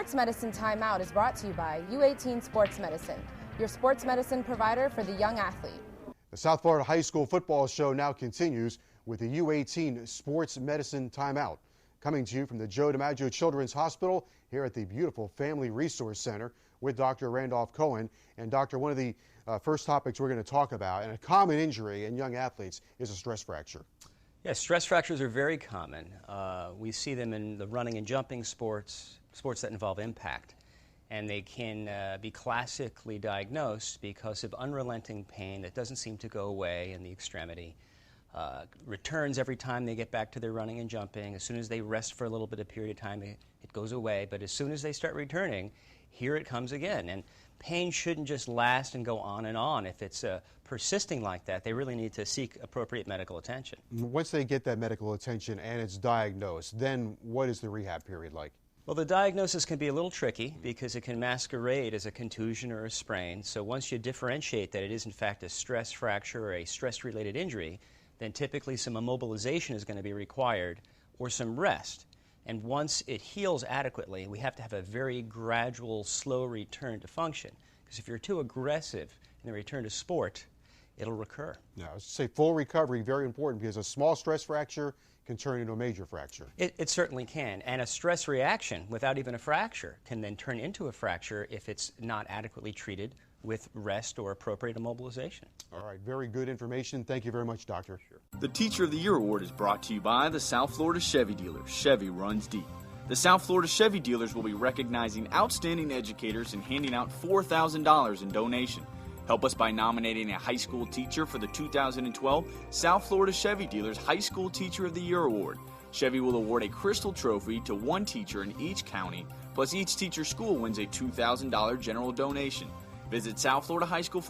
Sports Medicine Timeout is brought to you by U18 Sports Medicine, your sports medicine provider for the young athlete. The South Florida High School football show now continues with the U18 Sports Medicine Timeout. Coming to you from the Joe DiMaggio Children's Hospital here at the beautiful Family Resource Center with Dr. Randolph Cohen. And Doctor, one of the first topics we're going to talk about, and a common injury in young athletes, is a stress fracture. Yes, stress fractures are very common. We see them in the running and jumping sports that involve impact. And they can be classically diagnosed because of unrelenting pain that doesn't seem to go away in the extremity. Returns every time they get back to their running and jumping. As soon as they rest for a little bit of period of time, it goes away. But as soon as they start returning, here it comes again. And pain shouldn't just last and go on and on. If it's persisting like that, they really need to seek appropriate medical attention. Once they get that medical attention and it's diagnosed, then what is the rehab period like? Well, the diagnosis can be a little tricky because it can masquerade as a contusion or a sprain. So once you differentiate that it is in fact a stress fracture or a stress-related injury, then typically some immobilization is going to be required or some rest. And once it heals adequately, we have to have a very gradual, slow return to function. Because if you're too aggressive in the return to sport, it'll recur. Now, I was say full recovery, very important, because a small stress fracture can turn into a major fracture. It certainly can. And a stress reaction without even a fracture can then turn into a fracture if it's not adequately treated with rest or appropriate immobilization. All right, very good information. Thank you very much, Doctor. Sure. The Teacher of the Year Award is brought to you by the South Florida Chevy dealers. Chevy runs deep. The South Florida Chevy dealers will be recognizing outstanding educators and handing out $4,000 in donation. Help us by nominating a high school teacher for the 2012 South Florida Chevy Dealers High School Teacher of the Year Award. Chevy will award a crystal trophy to one teacher in each county, plus each teacher school wins a $2,000 general donation. Visit South Florida High School